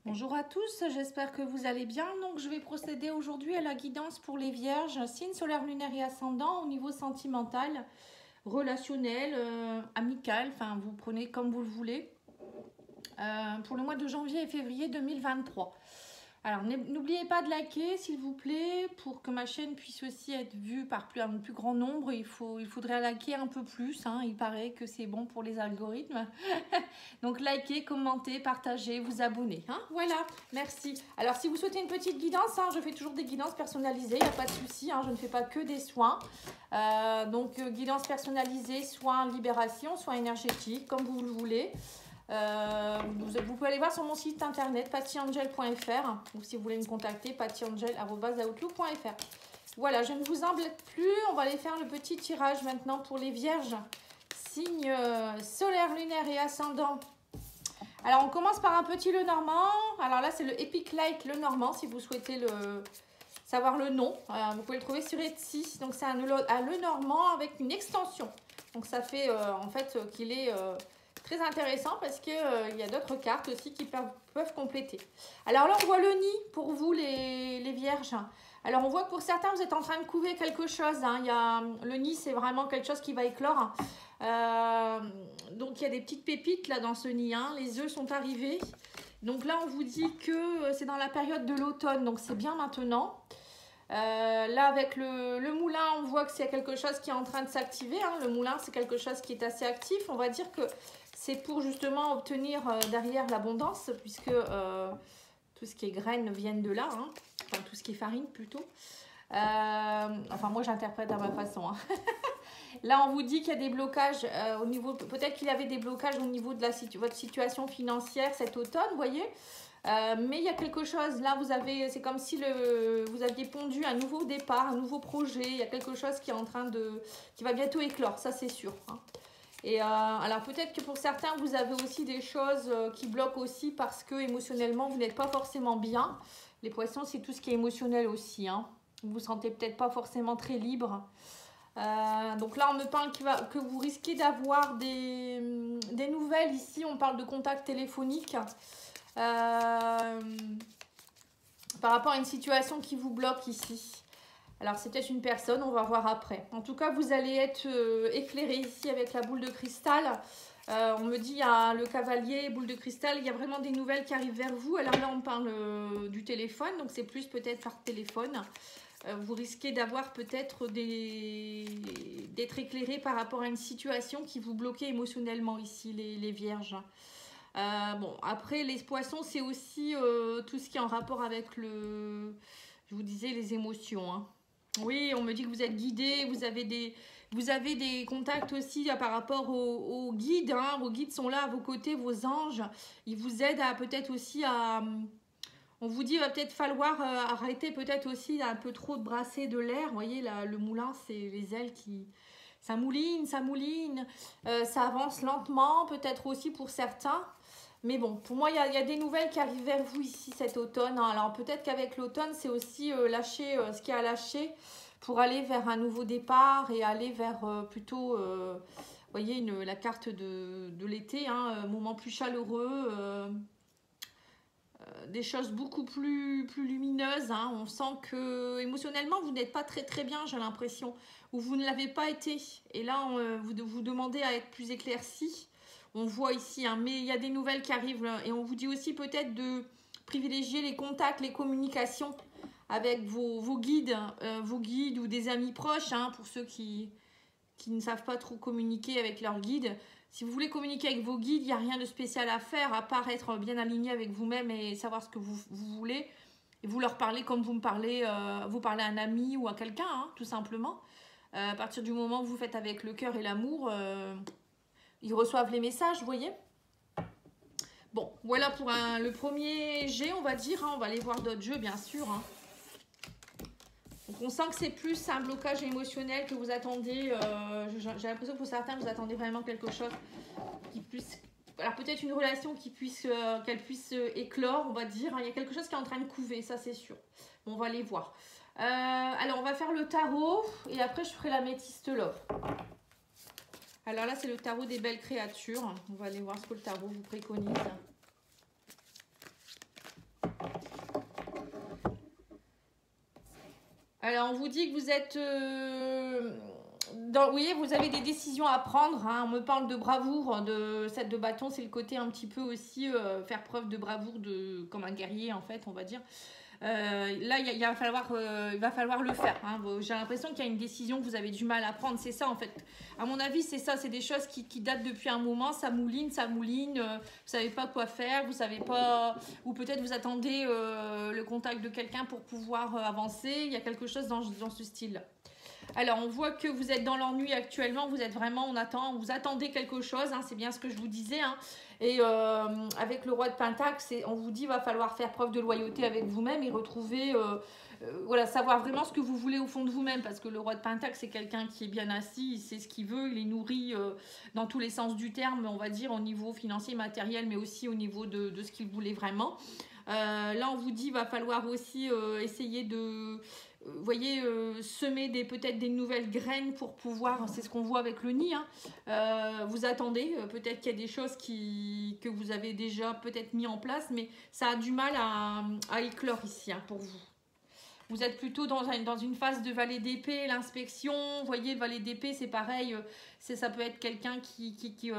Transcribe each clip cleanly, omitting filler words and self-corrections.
Bonjour à tous, j'espère que vous allez bien. Donc, je vais procéder aujourd'hui à la guidance pour les vierges, signe solaire, lunaire et ascendant au niveau sentimental, relationnel, amical, enfin vous prenez comme vous le voulez, pour le mois de janvier et février 2023. Alors, n'oubliez pas de liker, s'il vous plaît, pour que ma chaîne puisse aussi être vue par un plus grand nombre. Il faudrait liker un peu plus, hein. Il paraît que c'est bon pour les algorithmes. Donc, likez, commentez, partagez, vous abonnez. Hein, voilà, merci. Alors, si vous souhaitez une petite guidance, hein, je fais toujours des guidances personnalisées, il n'y a pas de souci. Hein, je ne fais pas que des soins. Guidance personnalisée, soins, libération, soins énergétiques, comme vous le voulez. Vous pouvez aller voir sur mon site internet pattyangel.fr ou si vous voulez me contacter pattyangel@outlook.fr. Voilà, je ne vous embête plus, on va aller faire le petit tirage maintenant pour les vierges, signes solaire, lunaire et ascendant. Alors on commence par un petit Lenormand. Alors là c'est le Epic Like Lenormand si vous souhaitez savoir le nom. Vous pouvez le trouver sur Etsy. Donc c'est un Lenormand avec une extension. Donc ça fait en fait qu'il est très intéressant parce qu'il y a d'autres cartes aussi qui peuvent compléter. Alors là, on voit le nid pour vous, les vierges. Alors, on voit que pour certains, vous êtes en train de couver quelque chose. Hein. Le nid, c'est vraiment quelque chose qui va éclore. Donc, il y a des petites pépites là dans ce nid. Hein. Les œufs sont arrivés. Donc là, on vous dit que c'est dans la période de l'automne. Donc, c'est bien maintenant. Là avec le moulin on voit que c'est quelque chose qui est en train de s'activer, hein. Le moulin c'est quelque chose qui est assez actif, on va dire que c'est pour justement obtenir derrière l'abondance puisque tout ce qui est graines viennent de là, hein. Enfin tout ce qui est farine plutôt, enfin moi j'interprète à ma façon, hein. Là on vous dit qu'il y a des blocages au niveau, peut-être qu'il y avait des blocages au niveau de votre situation financière cet automne, vous voyez. Mais il y a quelque chose, là c'est comme si vous aviez pondu un nouveau départ, un nouveau projet, il y a quelque chose qui est en train qui va bientôt éclore, ça c'est sûr. Hein. Et alors peut-être que pour certains, vous avez aussi des choses qui bloquent aussi parce que émotionnellement, vous n'êtes pas forcément bien. Les poissons, c'est tout ce qui est émotionnel aussi. Hein. Vous vous sentez peut-être pas forcément très libre. Donc là, on me parle que vous risquez d'avoir des nouvelles ici. On parle de contact téléphonique. Par rapport à une situation qui vous bloque ici. Alors c'est peut-être une personne, on va voir après. En tout cas, vous allez être éclairé ici avec la boule de cristal. On me dit, il y a le cavalier, boule de cristal, il y a vraiment des nouvelles qui arrivent vers vous. Alors là, on parle du téléphone, donc c'est plus peut-être par téléphone. Vous risquez d'avoir peut-être d'être éclairé par rapport à une situation qui vous bloquait émotionnellement ici, les vierges. Bon, après, les poissons, c'est aussi tout ce qui est en rapport avec je vous disais, les émotions. Hein. Oui, on me dit que vous êtes guidé, vous avez des contacts aussi par rapport aux guides. Hein. Vos guides sont là à vos côtés, vos anges. Ils vous aident peut-être aussi à... On vous dit, il va peut-être falloir arrêter peut-être aussi un peu trop de brasser de l'air. Vous voyez, là, le moulin, c'est les ailes qui... Ça mouline, ça mouline. Ça avance lentement, peut-être aussi pour certains. Mais bon, pour moi, il y a des nouvelles qui arrivent vers vous ici cet automne. Hein. Alors peut-être qu'avec l'automne, c'est aussi lâcher ce qu'il y a à lâcher pour aller vers un nouveau départ et aller vers plutôt, vous voyez, la carte de l'été, hein, moment plus chaleureux, des choses beaucoup plus lumineuses. Hein. On sent que émotionnellement, vous n'êtes pas très très bien, j'ai l'impression, ou vous ne l'avez pas été. Et là, vous demandez à être plus éclairci. On voit ici, hein, mais il y a des nouvelles qui arrivent et on vous dit aussi peut-être de privilégier les contacts, les communications avec vos guides ou des amis proches, hein, pour ceux qui ne savent pas trop communiquer avec leurs guides. Si vous voulez communiquer avec vos guides, il n'y a rien de spécial à faire à part être bien aligné avec vous-même et savoir ce que vous voulez. Et vous leur parlez comme vous parlez à un ami ou à quelqu'un, hein, tout simplement. À partir du moment où vous faites avec le cœur et l'amour... ils reçoivent les messages, vous voyez. Bon, voilà pour le premier jet, on va dire. Hein, on va aller voir d'autres jeux, bien sûr. Hein. Donc, on sent que c'est plus un blocage émotionnel que vous attendez. J'ai l'impression que pour certains, vous attendez vraiment quelque chose qui puisse... Alors, peut-être une relation qu'elle puisse éclore, on va dire. Hein. Il y a quelque chose qui est en train de couver, ça, c'est sûr. Bon, on va aller voir. Alors, on va faire le tarot. Et après, je ferai la métiste love. Alors là, c'est le tarot des belles créatures. On va aller voir ce que le tarot vous préconise. Alors, on vous dit que vous êtes... vous voyez, vous avez des décisions à prendre. Hein. On me parle de bravoure, de 7 de bâton. C'est le côté un petit peu aussi faire preuve de bravoure comme un guerrier, en fait, on va dire. Là, il va falloir le faire. Hein. J'ai l'impression qu'il y a une décision que vous avez du mal à prendre. C'est ça, en fait. À mon avis, c'est ça. C'est des choses qui datent depuis un moment. Ça mouline, ça mouline. Vous savez pas quoi faire. Vous savez pas... Ou peut-être vous attendez le contact de quelqu'un pour pouvoir avancer. Il y a quelque chose dans ce style. Alors, on voit que vous êtes dans l'ennui actuellement. Vous êtes vraiment, vous attendez quelque chose. Hein, c'est bien ce que je vous disais. Hein. Et avec le roi de Pentacle, on vous dit qu'il va falloir faire preuve de loyauté avec vous-même et retrouver, voilà, savoir vraiment ce que vous voulez au fond de vous-même. Parce que le roi de Pentacle, c'est quelqu'un qui est bien assis, il sait ce qu'il veut, il est nourri dans tous les sens du terme, on va dire, au niveau financier, matériel, mais aussi au niveau de ce qu'il voulait vraiment. Là, on vous dit qu'il va falloir aussi essayer de... Vous voyez, semer peut-être des nouvelles graines pour pouvoir, c'est ce qu'on voit avec le nid, hein. Vous attendez, peut-être qu'il y a des choses que vous avez déjà peut-être mis en place, mais ça a du mal à éclore ici, hein, pour vous. Vous êtes plutôt dans une phase de valet d'épée, l'inspection. Vous voyez, le valet d'épée, c'est pareil. Ça peut être quelqu'un qui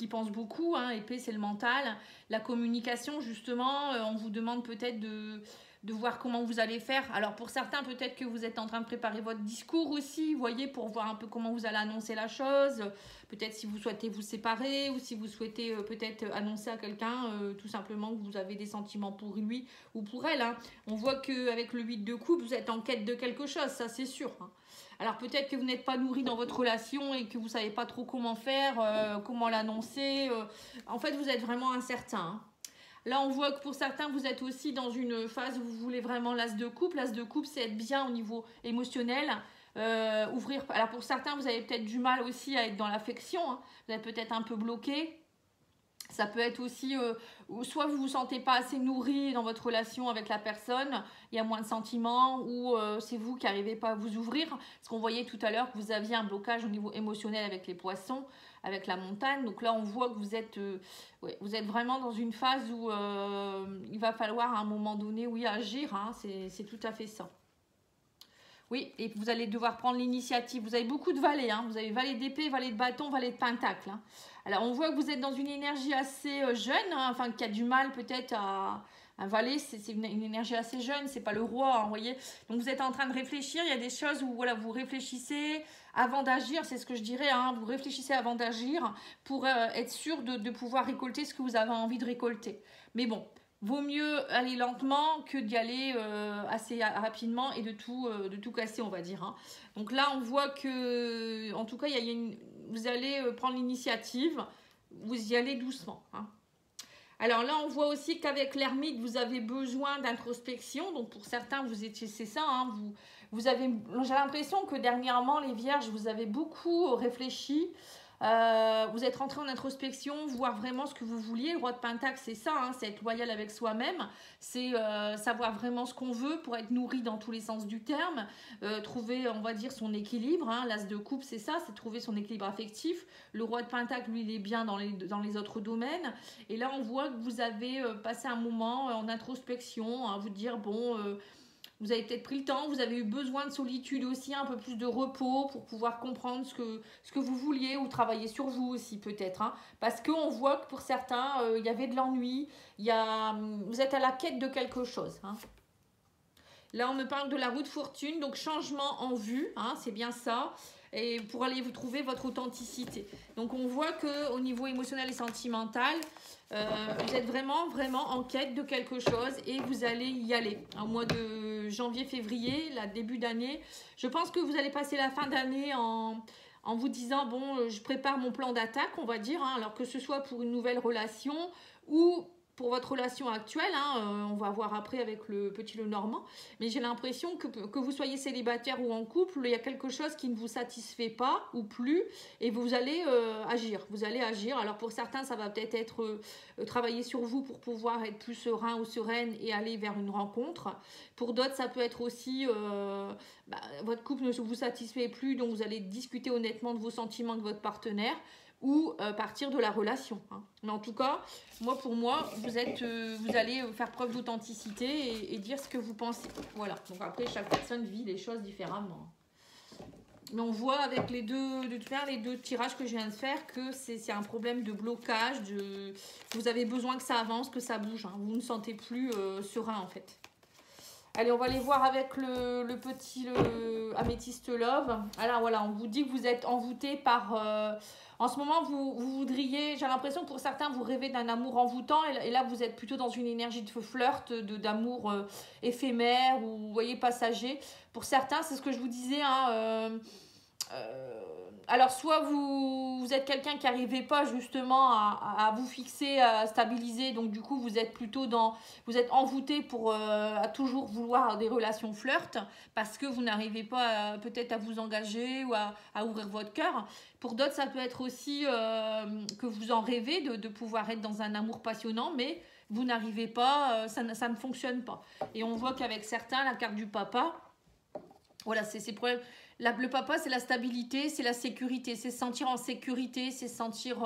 pense beaucoup. Hein. Épée, c'est le mental. La communication, justement, on vous demande peut-être de voir comment vous allez faire. Alors, pour certains, peut-être que vous êtes en train de préparer votre discours aussi, vous voyez, pour voir un peu comment vous allez annoncer la chose. Peut-être si vous souhaitez vous séparer ou si vous souhaitez peut-être annoncer à quelqu'un tout simplement que vous avez des sentiments pour lui ou pour elle. Hein. On voit qu'avec le 8 de coupe, vous êtes en quête de quelque chose, ça c'est sûr. Hein. Alors peut-être que vous n'êtes pas nourri dans votre relation et que vous ne savez pas trop comment faire, comment l'annoncer. En fait, vous êtes vraiment incertain. Hein. Là, on voit que pour certains, vous êtes aussi dans une phase où vous voulez vraiment l'as de coupe. L'as de coupe, c'est être bien au niveau émotionnel. Ouvrir. Alors pour certains, vous avez peut-être du mal aussi à être dans l'affection. Hein. Vous êtes peut-être un peu bloqué. Ça peut être aussi, soit vous ne vous sentez pas assez nourri dans votre relation avec la personne, il y a moins de sentiments, ou c'est vous qui n'arrivez pas à vous ouvrir. Parce qu'on voyait tout à l'heure que vous aviez un blocage au niveau émotionnel avec les poissons, avec la montagne. Donc là, on voit que vous êtes vraiment dans une phase où il va falloir à un moment donné, oui, agir. Hein, c'est tout à fait ça. Oui, et vous allez devoir prendre l'initiative. Vous avez beaucoup de valets. Hein. Vous avez valet d'épée, valet de bâton, valet de pentacle. Hein. Alors, on voit que vous êtes dans une énergie assez jeune, hein, enfin, qui a du mal peut-être à... Un valet, c'est une énergie assez jeune, c'est pas le roi, hein, vous voyez. Donc, vous êtes en train de réfléchir. Il y a des choses où voilà, vous réfléchissez avant d'agir, c'est ce que je dirais. Hein, vous réfléchissez avant d'agir pour être sûr de pouvoir récolter ce que vous avez envie de récolter. Mais bon, vaut mieux aller lentement que d'y aller assez rapidement et de tout casser, on va dire. Hein. Donc là, on voit que, en tout cas, vous allez prendre l'initiative, vous y allez doucement. Hein. Alors là, on voit aussi qu'avec l'ermite, vous avez besoin d'introspection. Donc pour certains, c'est ça. Hein, j'ai l'impression que dernièrement, les vierges, vous avez beaucoup réfléchi. Vous êtes rentré en introspection, voir vraiment ce que vous vouliez. Le roi de Pentacle, c'est ça, hein, c'est être loyal avec soi-même, c'est savoir vraiment ce qu'on veut pour être nourri dans tous les sens du terme, trouver, on va dire, son équilibre. Hein. L'as de coupe, c'est ça, c'est trouver son équilibre affectif. Le roi de Pentacle, lui, il est bien dans les autres domaines. Et là, on voit que vous avez passé un moment en introspection, à vous dire, bon... vous avez peut-être pris le temps, vous avez eu besoin de solitude aussi, un peu plus de repos pour pouvoir comprendre ce que vous vouliez ou travailler sur vous aussi peut-être. Hein, parce qu'on voit que pour certains, il y avait de l'ennui, vous êtes à la quête de quelque chose. Hein. Là, on me parle de la roue de fortune, donc changement en vue, hein, c'est bien ça. Et pour aller vous trouver votre authenticité. Donc on voit qu'au niveau émotionnel et sentimental, vous êtes vraiment, vraiment en quête de quelque chose et vous allez y aller. Au mois de janvier, février, là, début d'année, je pense que vous allez passer la fin d'année en vous disant, bon, je prépare mon plan d'attaque, on va dire, hein, alors que ce soit pour une nouvelle relation ou... pour votre relation actuelle, hein, on va voir après avec le petit Lenormand, mais j'ai l'impression que vous soyez célibataire ou en couple, il y a quelque chose qui ne vous satisfait pas ou plus, et vous allez agir. Vous allez agir. Alors pour certains, ça va peut-être être travailler sur vous pour pouvoir être plus serein ou sereine et aller vers une rencontre. Pour d'autres, ça peut être aussi votre couple ne vous satisfait plus, donc vous allez discuter honnêtement de vos sentiments avec votre partenaire. ou partir de la relation. Hein. Mais en tout cas, pour moi, vous allez faire preuve d'authenticité et dire ce que vous pensez. Voilà. Donc après, chaque personne vit les choses différemment. Mais on voit avec les deux tirages que je viens de faire que c'est un problème de blocage. Vous avez besoin que ça avance, que ça bouge. Hein. Vous ne sentez plus serein en fait. Allez, on va aller voir avec le petit Améthyste Love. Alors voilà, on vous dit que vous êtes envoûté par... en ce moment, vous voudriez... J'ai l'impression que pour certains, vous rêvez d'un amour envoûtant. Et là, vous êtes plutôt dans une énergie de flirt, d'amour éphémère ou, vous voyez, passager. Pour certains, c'est ce que je vous disais, hein, alors soit vous êtes quelqu'un qui n'arrivait pas justement à vous fixer, à stabiliser, donc du coup vous êtes plutôt vous êtes envoûté pour à toujours vouloir des relations flirt parce que vous n'arrivez pas peut-être à vous engager ou à ouvrir votre cœur. Pour d'autres ça peut être aussi que vous en rêvez de pouvoir être dans un amour passionnant, mais vous n'arrivez pas, ça ne fonctionne pas. Et on voit qu'avec certains, la carte du papa, voilà, c'est le problème. Le papa, c'est la stabilité, c'est la sécurité, c'est se sentir en sécurité, c'est sentir... vous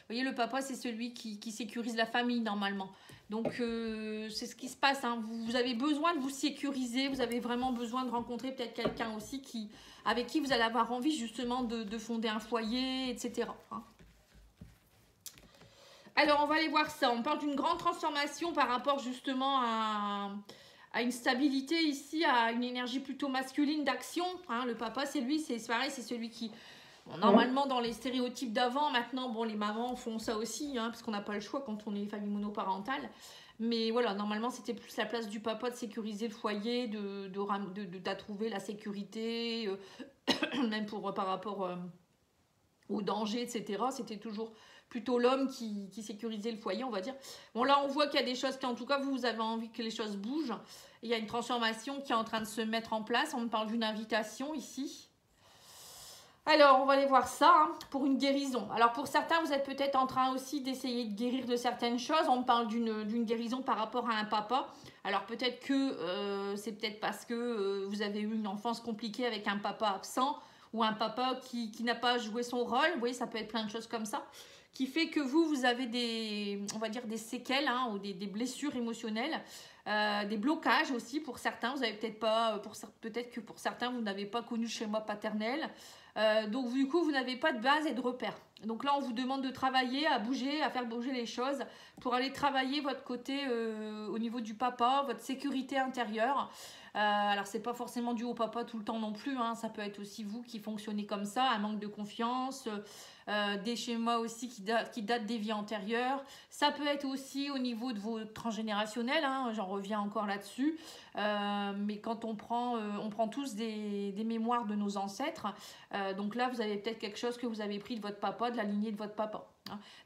voyez, le papa, c'est celui qui sécurise la famille, normalement. Donc, c'est ce qui se passe. Hein. Vous avez besoin de vous sécuriser, vous avez vraiment besoin de rencontrer peut-être quelqu'un aussi avec qui vous allez avoir envie, justement, de fonder un foyer, etc. Hein. Alors, on va aller voir ça. On parle d'une grande transformation par rapport, justement, à une stabilité ici, à une énergie plutôt masculine d'action. Hein. Le papa, c'est lui, c'est pareil, c'est celui qui... Bon, normalement, dans les stéréotypes d'avant, maintenant, bon, les mamans font ça aussi, hein, parce qu'on n'a pas le choix quand on est famille monoparentale. Mais voilà, normalement, c'était plus la place du papa de sécuriser le foyer, de trouver la sécurité, même par rapport au danger, etc. C'était toujours plutôt l'homme qui sécurisait le foyer, on va dire. Bon, là, on voit qu'il y a des choses qui, en tout cas, vous avez envie que les choses bougent. Il y a une transformation qui est en train de se mettre en place. On me parle d'une invitation ici. Alors, on va aller voir ça hein, pour une guérison. Alors, pour certains, vous êtes peut-être en train aussi d'essayer de guérir de certaines choses. On me parle d'une guérison par rapport à un papa. Alors, peut-être que c'est peut-être parce que vous avez eu une enfance compliquée avec un papa absent ou un papa qui n'a pas joué son rôle. Vous voyez, ça peut être plein de choses comme ça. Qui fait que vous avez on va dire des séquelles hein, ou des blessures émotionnelles, des blocages aussi pour certains. Vous avez peut-être que pour certains, vous n'avez pas connu le schéma paternel. Donc du coup, vous n'avez pas de base et de repères. Donc là, on vous demande de travailler, à bouger, à faire bouger les choses pour aller travailler votre côté au niveau du papa, votre sécurité intérieure. Alors, c'est pas forcément dû au papa tout le temps non plus. Hein. Ça peut être aussi vous qui fonctionnez comme ça, un manque de confiance, des schémas aussi qui datent des vies antérieures. Ça peut être aussi au niveau de vos transgénérationnels. Hein. J'en reviens encore là-dessus. Mais quand on prend tous des mémoires de nos ancêtres. Donc là, vous avez peut-être quelque chose que vous avez pris de votre papa, de la lignée de votre papa.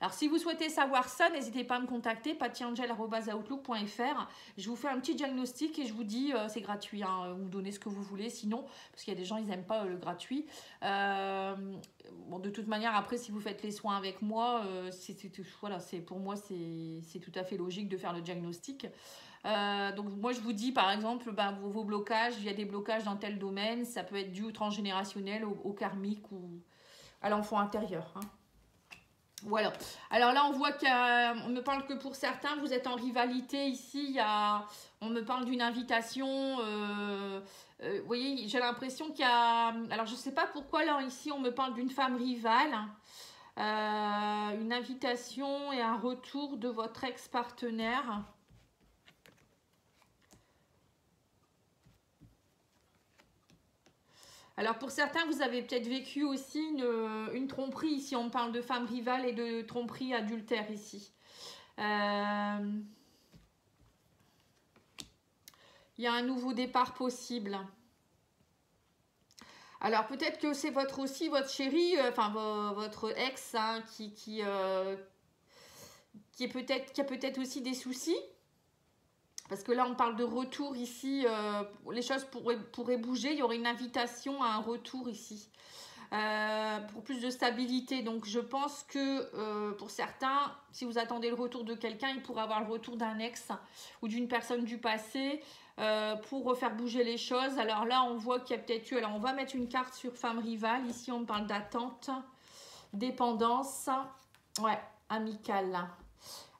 Alors, si vous souhaitez savoir ça, n'hésitez pas à me contacter, patiangel@outlook.fr. Je vous fais un petit diagnostic et je vous dis, c'est gratuit, hein, vous donnez ce que vous voulez. Sinon, parce qu'il y a des gens, ils n'aiment pas le gratuit. Bon, de toute manière, après, si vous faites les soins avec moi, voilà, pour moi, c'est tout à fait logique de faire le diagnostic. Donc moi je vous dis par exemple vos blocages, il y a des blocages dans tel domaine, ça peut être dû au transgénérationnel, au karmique ou à l'enfant intérieur. Hein. Voilà. Alors là on voit qu'on me parle que pour certains vous êtes en rivalité ici, on me parle d'une invitation, vous voyez j'ai l'impression qu'il y a, alors je sais pas pourquoi là ici on me parle d'une femme rivale, une invitation et un retour de votre ex-partenaire. Alors pour certains, vous avez peut-être vécu aussi une tromperie ici. On parle de femme rivale et de tromperie adultère ici. Il y a un nouveau départ possible. Alors peut-être que c'est votre chéri, votre ex hein, qui a peut-être aussi des soucis. Parce que là, on parle de retour ici. Les choses pourraient bouger. Il y aurait une invitation à un retour ici. Pour plus de stabilité. Donc, je pense que pour certains, si vous attendez le retour de quelqu'un, il pourrait avoir le retour d'un ex ou d'une personne du passé pour refaire bouger les choses. Alors là, on voit qu'il y a peut-être eu... Alors, on va mettre une carte sur femme rivale. Ici, on parle d'attente. dépendance, ouais, amicale.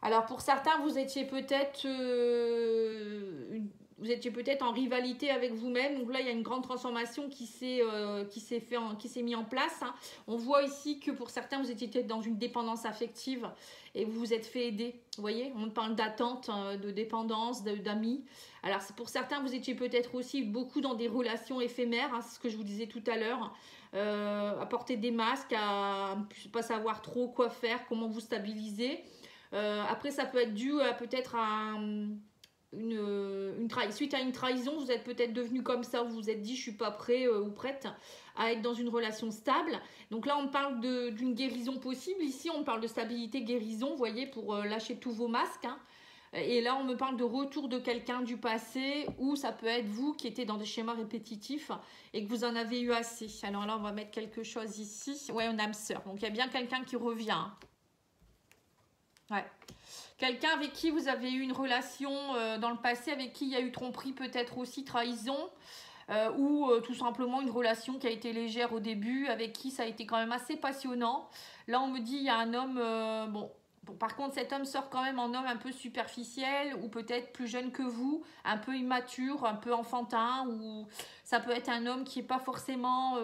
Alors pour certains, vous étiez peut-être en rivalité avec vous-même. Donc là, il y a une grande transformation qui s'est mise en place. Hein. On voit ici que pour certains, vous étiez peut-être dans une dépendance affective et vous vous êtes fait aider. Vous voyez, on parle d'attente, de dépendance, d'amis. Alors pour certains, vous étiez peut-être aussi beaucoup dans des relations éphémères. Hein, c'est ce que je vous disais tout à l'heure. À porter des masques, à ne pas savoir trop quoi faire, comment vous stabiliser. Après, ça peut être dû à peut-être à suite à une trahison, vous êtes peut-être devenu comme ça, vous vous êtes dit je suis pas prêt ou prête à être dans une relation stable. Donc là, on parle d'une guérison possible. Ici, on parle de stabilité, guérison, vous voyez, pour lâcher tous vos masques. Hein. Et là, on me parle de retour de quelqu'un du passé ou ça peut être vous qui étiez dans des schémas répétitifs et que vous en avez eu assez. Alors là, on va mettre quelque chose ici. Ouais, on âme sœur. Donc, il y a bien quelqu'un qui revient. Hein. Ouais. Quelqu'un avec qui vous avez eu une relation dans le passé, avec qui il y a eu tromperie, peut-être aussi trahison, ou tout simplement une relation qui a été légère au début, avec qui ça a été quand même assez passionnant. Là, on me dit il y a un homme, bon, par contre, cet homme sort quand même en homme un peu superficiel ou peut-être plus jeune que vous, un peu immature, un peu enfantin, ou ça peut être un homme qui n'est pas forcément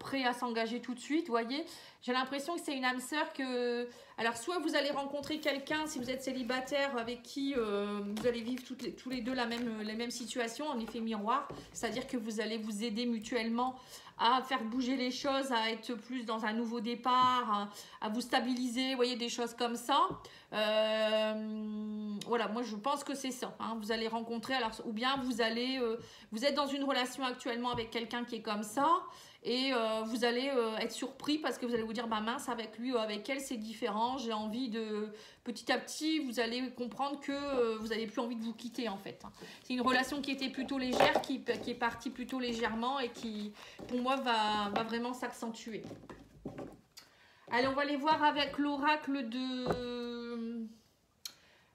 prêt à s'engager tout de suite, vous voyez. J'ai l'impression que c'est une âme sœur que... Alors, soit vous allez rencontrer quelqu'un, si vous êtes célibataire, avec qui vous allez vivre tous les deux les mêmes situations, en effet miroir, c'est-à-dire que vous allez vous aider mutuellement à faire bouger les choses, à être plus dans un nouveau départ, à vous stabiliser, vous voyez, des choses comme ça. Voilà, moi je pense que c'est ça. Hein. Vous allez rencontrer, alors, ou bien vous êtes dans une relation actuellement avec quelqu'un qui est comme ça, et vous allez être surpris parce que vous allez vous dire, bah mince, avec lui ou avec elle, c'est différent, j'ai envie de... Petit à petit, vous allez comprendre que vous n'avez plus envie de vous quitter, en fait. C'est une relation qui était plutôt légère, qui est partie plutôt légèrement et qui, pour moi, va vraiment s'accentuer. Allez, on va aller voir avec l'oracle de...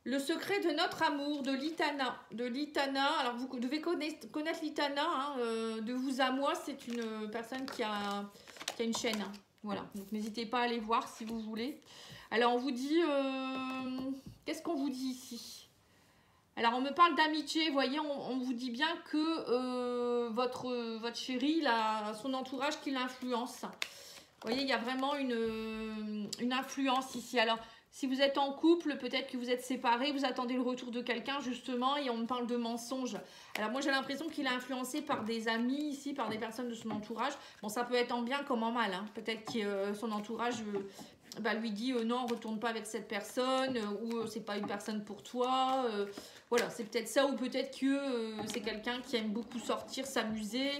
Le secret de notre amour, de Litana. De Litana, alors vous devez connaître Litana, hein, de vous à moi, c'est une personne qui a une chaîne. Hein. Voilà, donc n'hésitez pas à aller voir si vous voulez. Alors on vous dit, qu'est-ce qu'on vous dit ici? Alors on me parle d'amitié, vous voyez, on vous dit bien que votre chéri, son entourage qui l'influence. Vous voyez, il y a vraiment une influence ici. Alors, si vous êtes en couple, peut-être que vous êtes séparés, vous attendez le retour de quelqu'un justement et on me parle de mensonges. Alors moi j'ai l'impression qu'il est influencé par des amis ici, par des personnes de son entourage. Bon, ça peut être en bien comme en mal. Hein. Peut-être que son entourage lui dit non, retourne pas avec cette personne ou c'est pas une personne pour toi. Voilà, c'est peut-être ça ou peut-être que c'est quelqu'un qui aime beaucoup sortir, s'amuser.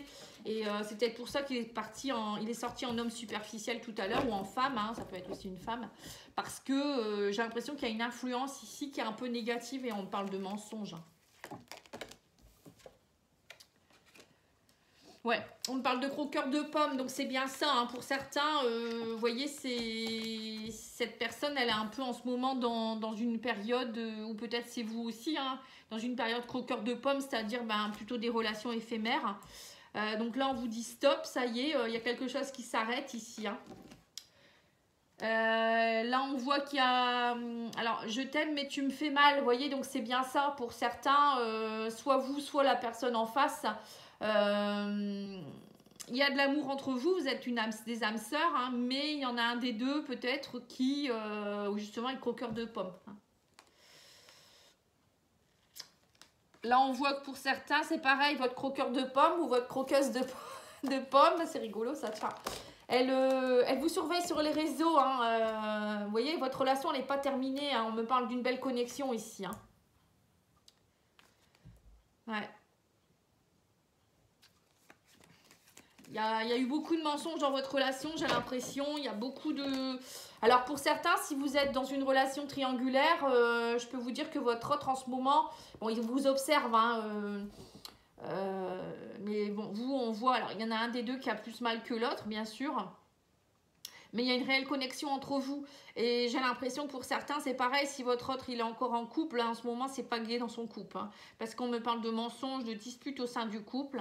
Et c'est peut-être pour ça qu'il est sorti en homme superficiel tout à l'heure ou en femme, hein, ça peut être aussi une femme. Parce que j'ai l'impression qu'il y a une influence ici qui est un peu négative et on parle de mensonges. Ouais, on parle de croqueur de pommes, donc c'est bien ça. Hein, pour certains, vous voyez, cette personne, elle est un peu en ce moment dans une période, ou peut-être c'est vous aussi, hein, dans une période croqueur de pommes, c'est-à-dire plutôt des relations éphémères. Donc là, on vous dit stop, ça y est, il y a quelque chose qui s'arrête ici. Hein. Là, on voit qu'il y a... alors, je t'aime, mais tu me fais mal. Vous voyez, donc c'est bien ça pour certains. Soit vous, soit la personne en face. Il y a de l'amour entre vous. Vous êtes des âmes sœurs. Hein, mais il y en a un des deux, peut-être, qui... justement, est croqueur de pommes. Hein. Là, on voit que pour certains, c'est pareil, votre croqueur de pommes ou votre croqueuse de pommes. C'est rigolo, ça. Elle vous surveille sur les réseaux. Hein, vous voyez, votre relation, elle n'est pas terminée. Hein, on me parle d'une belle connexion ici. Hein. Ouais. Il y a eu beaucoup de mensonges dans votre relation, j'ai l'impression. Il y a beaucoup de... Alors, pour certains, si vous êtes dans une relation triangulaire, je peux vous dire que votre autre, en ce moment, bon, il vous observe, hein, mais bon, vous, on voit... Alors, il y en a un des deux qui a plus mal que l'autre, bien sûr. Mais il y a une réelle connexion entre vous. Et j'ai l'impression, pour certains, c'est pareil. Si votre autre, il est encore en couple, là, en ce moment, c'est pas gai dans son couple. Hein, parce qu'on me parle de mensonges, de disputes au sein du couple.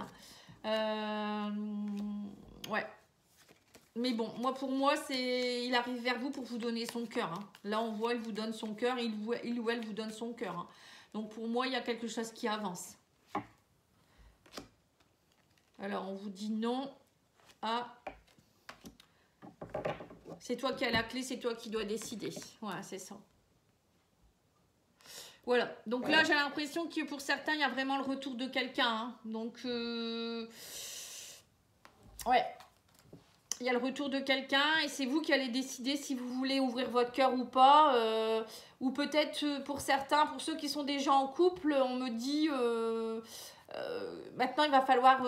Ouais. Mais bon, pour moi, il arrive vers vous pour vous donner son cœur. Hein. Là, on voit, il vous donne son cœur, il ou elle vous donne son cœur. Hein. Donc, pour moi, il y a quelque chose qui avance. Alors, on vous dit non à... C'est toi qui as la clé, c'est toi qui dois décider. Voilà, c'est ça. Voilà. Donc là, j'ai l'impression que pour certains, il y a vraiment le retour de quelqu'un. Hein. Donc, ouais. Il y a le retour de quelqu'un et c'est vous qui allez décider si vous voulez ouvrir votre cœur ou pas. Ou peut-être pour certains, pour ceux qui sont déjà en couple, on me dit maintenant il va falloir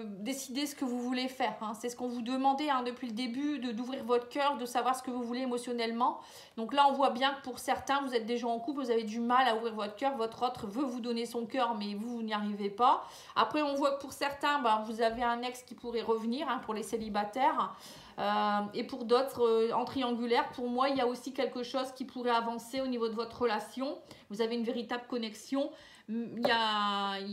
décider ce que vous voulez faire. Hein. C'est ce qu'on vous demandait hein, depuis le début, d'ouvrir votre cœur, de savoir ce que vous voulez émotionnellement. Donc là, on voit bien que pour certains, vous êtes déjà en couple, vous avez du mal à ouvrir votre cœur. Votre autre veut vous donner son cœur, mais vous n'y arrivez pas. Après, on voit que pour certains, vous avez un ex qui pourrait revenir hein, pour les célibataires. Et pour d'autres, en triangulaire, pour moi, il y a aussi quelque chose qui pourrait avancer au niveau de votre relation. Vous avez une véritable connexion. Il y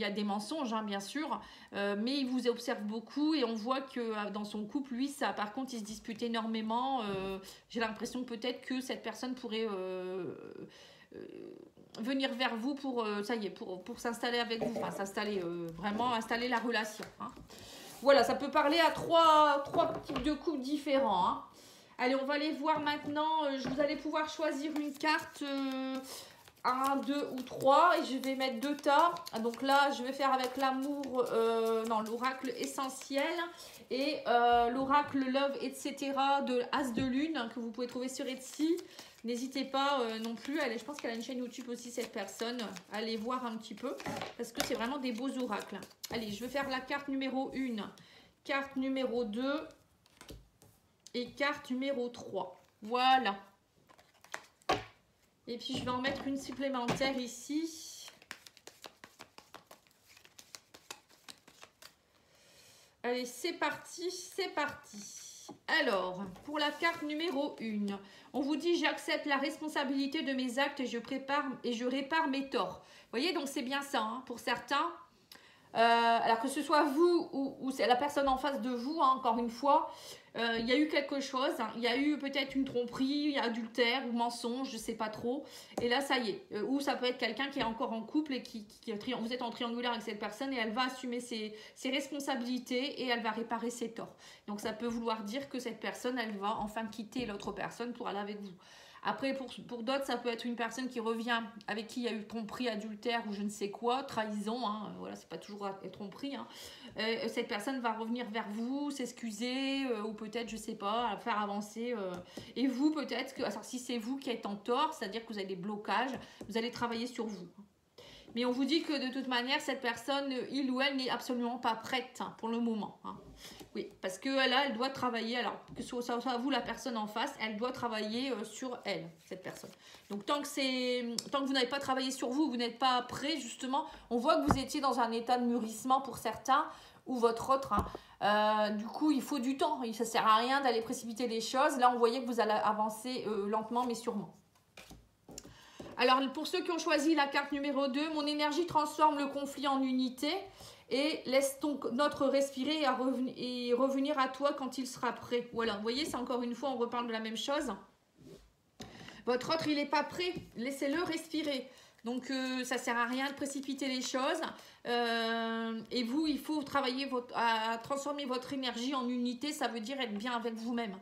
a des mensonges, hein, bien sûr, mais il vous observe beaucoup et on voit que dans son couple, lui, ça, par contre, il se dispute énormément. J'ai l'impression peut-être que cette personne pourrait venir vers vous pour, ça y est, pour s'installer avec vous, enfin s'installer, vraiment installer la relation. Hein. Voilà, ça peut parler à trois types de couples différents. Hein. Allez, on va aller voir maintenant. Vous allez pouvoir choisir une carte 1, 2 ou 3. Et je vais mettre 2 tas. Donc là, je vais faire avec l'amour, non, l'oracle essentiel. Et l'oracle love, etc. de As de Lune, que vous pouvez trouver sur Etsy. N'hésitez pas non plus, je pense qu'elle a une chaîne YouTube aussi cette personne, allez voir un petit peu, parce que c'est vraiment des beaux oracles. Allez, je vais faire la carte numéro 1, carte numéro 2 et carte numéro 3. Voilà. Et puis je vais en mettre une supplémentaire ici. Allez, c'est parti, c'est parti. Alors, pour la carte numéro 1, on vous dit « J'accepte la responsabilité de mes actes et je répare mes torts ». Vous voyez, donc c'est bien ça, hein, pour certains. Alors que ce soit vous ou c'est la personne en face de vous, hein, encore une fois, il y a eu quelque chose, hein, il y a eu peut-être une tromperie, adultère ou mensonge, je ne sais pas trop. Et là, ça y est. Ou ça peut être quelqu'un qui est encore en couple et vous êtes en triangulaire avec cette personne et elle va assumer ses responsabilités et elle va réparer ses torts. Donc ça peut vouloir dire que cette personne, elle va enfin quitter l'autre personne pour aller avec vous. Après, pour d'autres, ça peut être une personne qui revient, avec qui il y a eu tromperie, adultère ou je ne sais quoi, trahison, hein, voilà, c'est pas toujours tromperie. Hein. Cette personne va revenir vers vous, s'excuser, ou peut-être, je sais pas, faire avancer. Et vous, peut-être, alors si c'est vous qui êtes en tort, c'est-à-dire que vous avez des blocages, vous allez travailler sur vous. Mais on vous dit que de toute manière, cette personne, il ou elle, n'est absolument pas prête hein, pour le moment. Hein. Oui, parce que là, elle doit travailler, alors que ce soit vous, la personne en face, elle doit travailler sur elle, cette personne. Donc, tant que vous n'avez pas travaillé sur vous, vous n'êtes pas prêt, justement, on voit que vous étiez dans un état de mûrissement pour certains, ou votre autre. Hein. Du coup, il faut du temps. Ça ne sert à rien d'aller précipiter les choses. Là, on voyait que vous allez avancer lentement, mais sûrement. Alors, pour ceux qui ont choisi la carte numéro 2, mon énergie transforme le conflit en unité et laisse notre respirer et revenir à toi quand il sera prêt. Voilà, vous voyez, c'est encore une fois, on reparle de la même chose. Votre autre, il n'est pas prêt, laissez-le respirer. Donc, ça ne sert à rien de précipiter les choses. Et vous, il faut travailler à transformer votre énergie en unité, ça veut dire être bien avec vous-même.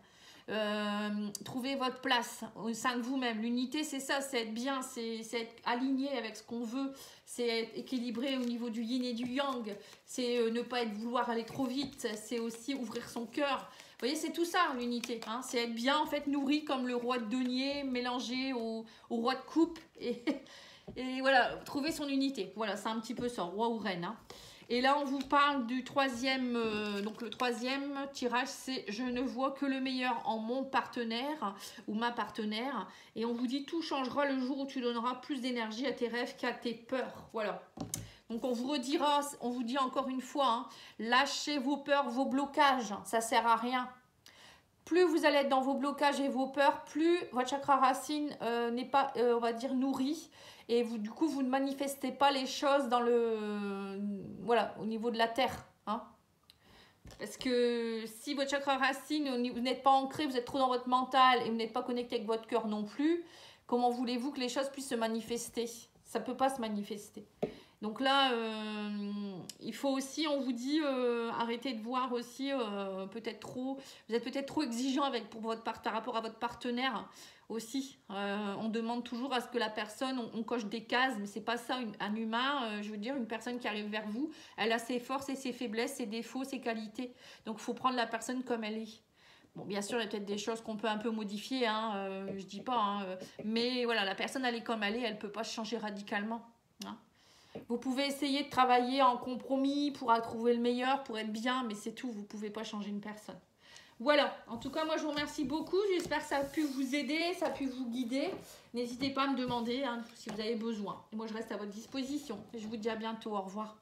Trouver votre place au sein de vous-même. L'unité, c'est ça, c'est être bien, c'est être aligné avec ce qu'on veut, c'est être équilibré au niveau du yin et du yang, c'est ne pas vouloir aller trop vite, c'est aussi ouvrir son cœur. Vous voyez, c'est tout ça l'unité, hein, c'est être bien en fait nourri comme le roi de denier mélangé au roi de coupe et voilà, trouver son unité. Voilà, c'est un petit peu ça, roi ou reine. Hein. Et là, on vous parle du troisième, donc le troisième tirage, c'est « Je ne vois que le meilleur en mon partenaire ou ma partenaire ». Et on vous dit « Tout changera le jour où tu donneras plus d'énergie à tes rêves qu'à tes peurs ». Voilà. Donc, on vous redira, on vous dit encore une fois, hein, lâchez vos peurs, vos blocages, ça ne sert à rien. Plus vous allez être dans vos blocages et vos peurs, plus votre chakra racine n'est pas, on va dire, nourri. Et vous, du coup, vous ne manifestez pas les choses dans voilà, au niveau de la terre. Hein. Parce que si votre chakra racine, vous n'êtes pas ancré, vous êtes trop dans votre mental et vous n'êtes pas connecté avec votre cœur non plus, comment voulez-vous que les choses puissent se manifester? Ça ne peut pas se manifester. Donc là, il faut aussi, on vous dit, arrêtez de voir aussi peut-être trop, vous êtes peut-être trop exigeant par rapport à votre partenaire aussi. On demande toujours à ce que la personne, on coche des cases, mais c'est pas ça, un humain, je veux dire, une personne qui arrive vers vous, elle a ses forces et ses faiblesses, ses défauts, ses qualités. Donc il faut prendre la personne comme elle est. Bon, bien sûr, il y a peut-être des choses qu'on peut un peu modifier, hein, je dis pas, hein, mais voilà, la personne, elle est comme elle est, elle peut pas changer radicalement. Hein. Vous pouvez essayer de travailler en compromis pour trouver le meilleur, pour être bien, mais c'est tout, vous ne pouvez pas changer une personne. Voilà, en tout cas, moi je vous remercie beaucoup. J'espère que ça a pu vous aider, ça a pu vous guider. N'hésitez pas à me demander hein, si vous avez besoin. Et moi je reste à votre disposition. Et je vous dis à bientôt, au revoir.